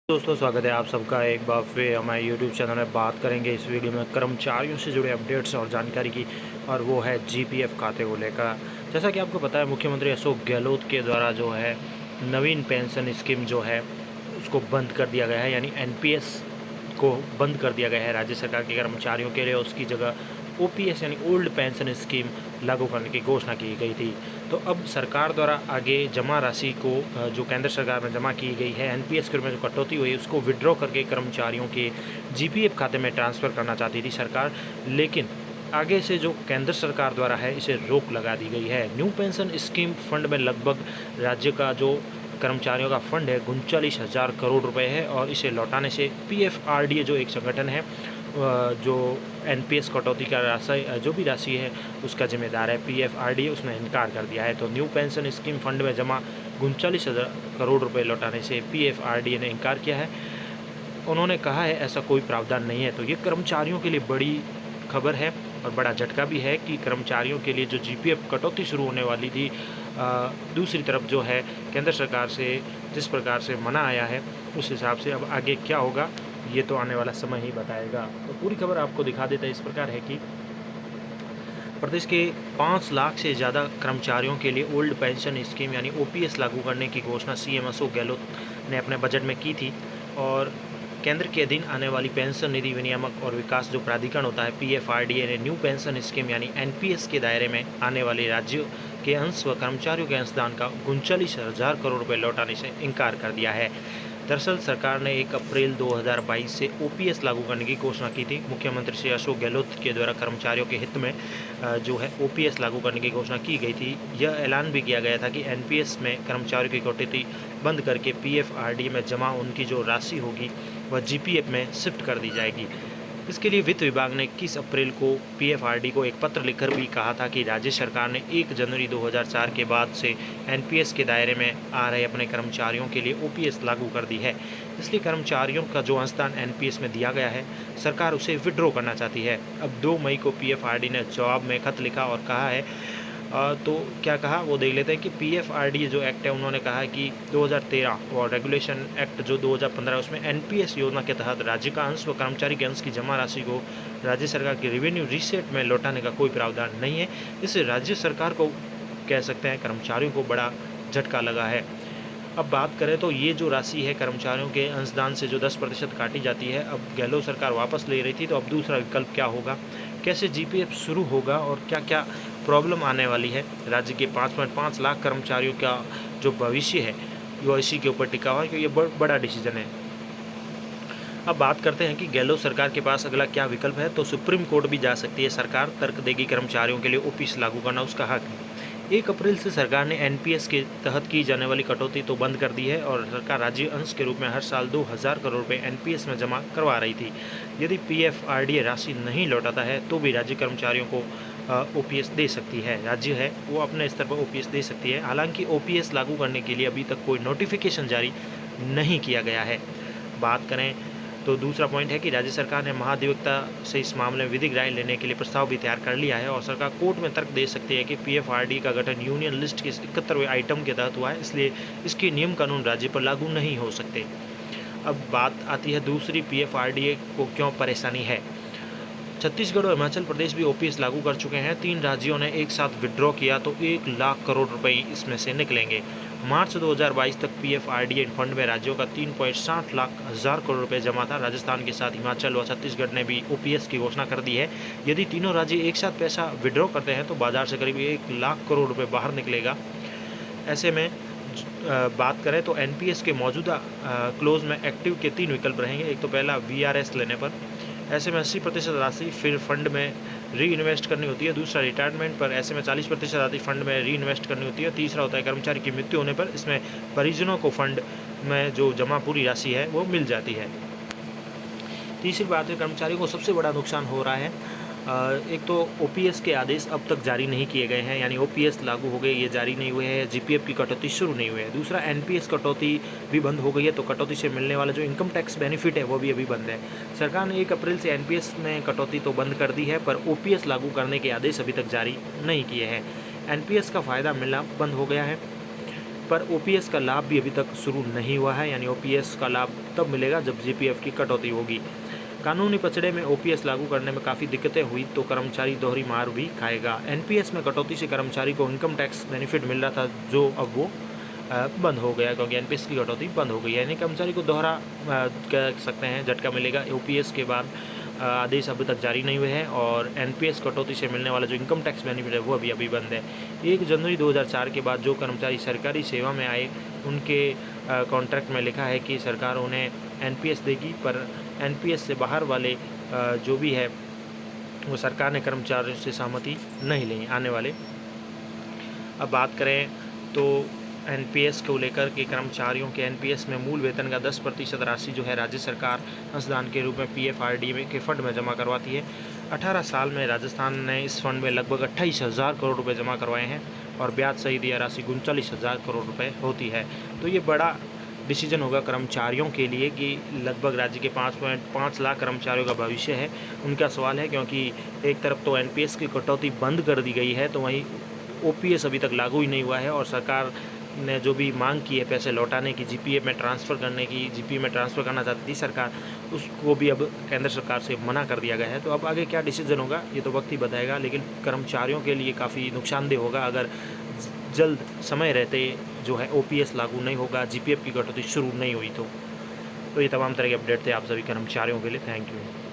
दोस्तों स्वागत है आप सबका एक बार फिर हमारे यूट्यूब चैनल में। बात करेंगे इस वीडियो में कर्मचारियों से जुड़े अपडेट्स और जानकारी की, और वो है जीपीएफ खाते को लेकर। जैसा कि आपको पता है, मुख्यमंत्री अशोक गहलोत के द्वारा जो है नवीन पेंशन स्कीम जो है उसको बंद कर दिया गया है, यानी एनपीएस को बंद कर दिया गया है राज्य सरकार के कर्मचारियों के लिए। उसकी जगह ओपीएस यानी ओल्ड पेंशन स्कीम लागू करने की घोषणा की गई थी। तो अब सरकार द्वारा आगे जमा राशि को जो केंद्र सरकार में जमा की गई है एनपीएस के रूप में जो कटौती हुई है उसको विड्रॉ करके कर्मचारियों के जीपीएफ खाते में ट्रांसफ़र करना चाहती थी सरकार, लेकिन आगे से जो केंद्र सरकार द्वारा है इसे रोक लगा दी गई है। न्यू पेंशन स्कीम फंड में लगभग राज्य का जो कर्मचारियों का फंड है 39,000 करोड़ रुपए है, और इसे लौटाने से पीएफआरडीए जो एक संगठन है जो एनपीएस कटौती का राशि जो भी राशि है उसका जिम्मेदार है पीएफआरडीए, उसने इनकार कर दिया है। तो न्यू पेंशन स्कीम फंड में जमा 39,000 करोड़ रुपए लौटाने से पीएफआरडीए ने इनकार किया है। उन्होंने कहा है ऐसा कोई प्रावधान नहीं है। तो ये कर्मचारियों के लिए बड़ी खबर है और बड़ा झटका भी है कि कर्मचारियों के लिए जो जीपीएफ कटौती शुरू होने वाली थी, दूसरी तरफ जो है केंद्र सरकार से जिस प्रकार से मना आया है उस हिसाब से अब आगे क्या होगा ये तो आने वाला समय ही बताएगा। तो पूरी खबर आपको दिखा देता है। इस प्रकार है कि प्रदेश के 5 लाख से ज़्यादा कर्मचारियों के लिए ओल्ड पेंशन स्कीम यानी ओपीएस लागू करने की घोषणा सीएम अशोक गहलोत ने अपने बजट में की थी। और केंद्र के अधीन आने वाली पेंशन निधि विनियामक और विकास जो प्राधिकरण होता है पीएफआरडीए ने न्यू पेंशन स्कीम यानी एनपीएस के दायरे में आने वाले राज्यों के अंश व कर्मचारियों के अंशदान का 39,000 करोड़ रुपए लौटाने से इनकार कर दिया है। दरअसल सरकार ने 1 अप्रैल 2022 से ओपीएस लागू करने की घोषणा की थी। मुख्यमंत्री श्री अशोक गहलोत के द्वारा कर्मचारियों के हित में जो है ओपीएस लागू करने की घोषणा की गई थी। यह ऐलान भी किया गया था कि एनपीएस में कर्मचारियों की कटौती बंद करके पीएफआरडीए में जमा उनकी जो राशि होगी वह जीपीएफ में शिफ्ट कर दी जाएगी। इसके लिए वित्त विभाग ने 21 अप्रैल को पीएफआरडी को एक पत्र लिखकर भी कहा था कि राज्य सरकार ने 1 जनवरी 2004 के बाद से एनपीएस के दायरे में आ रहे अपने कर्मचारियों के लिए ओपीएस लागू कर दी है। इसलिए कर्मचारियों का जो अंशदान एनपीएस में दिया गया है सरकार उसे विड्रॉ करना चाहती है। अब 2 मई को पीएफआरडी ने जवाब में खत लिखा और कहा है तो क्या कहा वो देख लेते हैं कि पीएफआरडीए जो एक्ट है उन्होंने कहा है कि 2013 और रेगुलेशन एक्ट जो 2015 उसमें एनपीएस योजना के तहत राज्य का अंश व कर्मचारी के अंश की जमा राशि को राज्य सरकार की रेवेन्यू रीसेट में लौटाने का कोई प्रावधान नहीं है। इससे राज्य सरकार को कह सकते हैं कर्मचारियों को बड़ा झटका लगा है। अब बात करें तो ये जो राशि है कर्मचारियों के अंशदान से जो 10% काटी जाती है, अब गहलोत सरकार वापस ले रही थी, तो अब दूसरा विकल्प क्या होगा, कैसे जीपीएफ शुरू होगा और क्या क्या प्रॉब्लम आने वाली है। राज्य के 5.5 लाख कर्मचारियों का जो भविष्य है वो इसी के ऊपर टिका हुआ है, क्योंकि ये बड़ा डिसीजन है। अब बात करते हैं कि गहलोत सरकार के पास अगला क्या विकल्प है। तो सुप्रीम कोर्ट भी जा सकती है सरकार, तर्क देगी कर्मचारियों के लिए ओपीएस लागू करना उसका हक है। 1 अप्रैल से सरकार ने एनपीएस के तहत की जाने वाली कटौती तो बंद कर दी है, और सरकार राज्य अंश के रूप में हर साल 2,000 करोड़ रुपए एनपीएस में जमा करवा रही थी। यदि पीएफआरडीए राशि नहीं लौटाता है तो भी राज्य कर्मचारियों को ओपीएस दे सकती है। राज्य है वो अपने स्तर पर ओपीएस दे सकती है। हालांकि ओपीएस लागू करने के लिए अभी तक कोई नोटिफिकेशन जारी नहीं किया गया है। बात करें तो दूसरा पॉइंट है कि राज्य सरकार ने महाधिवक्ता से इस मामले में विधिक राय लेने के लिए प्रस्ताव भी तैयार कर लिया है, और सरकार कोर्ट में तर्क दे सकती है कि पीएफआरडी का गठन यूनियन लिस्ट के 71वें आइटम के तहत हुआ है, इसलिए इसके नियम कानून राज्य पर लागू नहीं हो सकते। अब बात आती है दूसरी, पीएफआरडीए को क्यों परेशानी है। छत्तीसगढ़ और हिमाचल प्रदेश भी ओपीएस लागू कर चुके हैं। 3 राज्यों ने एक साथ विड्रॉ किया तो 1 लाख करोड़ रुपए इसमें से निकलेंगे। मार्च 2022 तक पीएफआरडीए फंड में राज्यों का 3.60 लाख हजार करोड़ रुपए जमा था। राजस्थान के साथ हिमाचल व छत्तीसगढ़ ने भी ओपीएस की घोषणा कर दी है। यदि तीनों राज्य एक साथ पैसा विड्रॉ करते हैं तो बाजार से करीब 1 लाख करोड़ रुपए बाहर निकलेगा। ऐसे में बात करें तो एनपीएस के मौजूदा क्लोज में एक्टिव के 3 विकल्प रहेंगे। एक तो पहला वीआरएस लेने पर, ऐसे में 80% राशि फिर फंड में री इन्वेस्ट करनी होती है। दूसरा रिटायरमेंट पर, ऐसे में 40% राशि फंड में री इन्वेस्ट करनी होती है। तीसरा होता है कर्मचारी की मृत्यु होने पर, इसमें परिजनों को फंड में जो जमा पूरी राशि है वो मिल जाती है। तीसरी बात है कर्मचारियों को सबसे बड़ा नुकसान हो रहा है। एक तो ओपीएस के आदेश अब तक जारी नहीं किए गए हैं, यानी ओपीएस लागू हो गए ये जारी नहीं हुए हैं, जीपीएफ की कटौती शुरू नहीं हुई है। दूसरा एनपीएस कटौती भी बंद हो गई है, तो कटौती से मिलने वाला जो इनकम टैक्स बेनिफिट है वो भी अभी बंद है। सरकार ने 1 अप्रैल से एनपीएस में कटौती तो बंद कर दी है, पर ओपीएस लागू करने के आदेश अभी तक जारी नहीं किए हैं। एनपीएस का फ़ायदा मिलना बंद हो गया है। पर ओपीएस का लाभ भी अभी तक शुरू नहीं हुआ है, यानी ओपीएस का लाभ तब मिलेगा जब जीपीएफ की कटौती होगी। कानूनी पचड़े में ओपीएस लागू करने में काफ़ी दिक्कतें हुई तो कर्मचारी दोहरी मार भी खाएगा। एनपीएस में कटौती से कर्मचारी को इनकम टैक्स बेनिफिट मिल रहा था, जो अब वो बंद हो गया, क्योंकि एनपीएस की कटौती बंद हो गई है। यानी कर्मचारी को दोहरा कह सकते हैं झटका मिलेगा। ओपीएस के बाद आदेश अभी तक जारी नहीं हुए हैं और एनपीएस कटौती से मिलने वाला जो इनकम टैक्स बेनिफिट है वो अभी बंद है। 1 जनवरी 2004 के बाद जो कर्मचारी सरकारी सेवा में आए उनके कॉन्ट्रैक्ट में लिखा है कि सरकार उन्हें एनपीएस देगी, पर एनपीएस से बाहर वाले जो भी है वो सरकार ने कर्मचारियों से सहमति नहीं ली आने वाले। अब बात करें तो एनपीएस को लेकर के कर्मचारियों के एनपीएस में मूल वेतन का 10% राशि जो है राज्य सरकार अंशदान के रूप में पीएफआरडीए के फंड में जमा करवाती है। 18 साल में राजस्थान ने इस फंड में लगभग 28,000 करोड़ रुपए जमा करवाए हैं और ब्याज सहित यह राशि 39,000 करोड़ रुपए होती है। तो ये बड़ा डिसीजन होगा कर्मचारियों के लिए कि लगभग राज्य के 5.5 लाख कर्मचारियों का भविष्य है, उनका सवाल है। क्योंकि एक तरफ तो एनपीएस की कटौती बंद कर दी गई है, तो वहीं ओपीएस अभी तक लागू ही नहीं हुआ है और सरकार ने जो भी मांग की है पैसे लौटाने की, जीपीएफ में ट्रांसफ़र करने की, जीपीएफ में ट्रांसफ़र करना चाहती थी सरकार, उसको भी अब केंद्र सरकार से मना कर दिया गया है। तो अब आगे क्या डिसीजन होगा ये तो वक्त ही बताएगा, लेकिन कर्मचारियों के लिए काफ़ी नुकसानदेह होगा अगर जल्द समय रहते जो है ओपीएस लागू नहीं होगा, जीपीएफ की कटौती शुरू नहीं हुई तो ये तमाम तरह के अपडेट थे आप सभी कर्मचारियों के लिए। Thank you.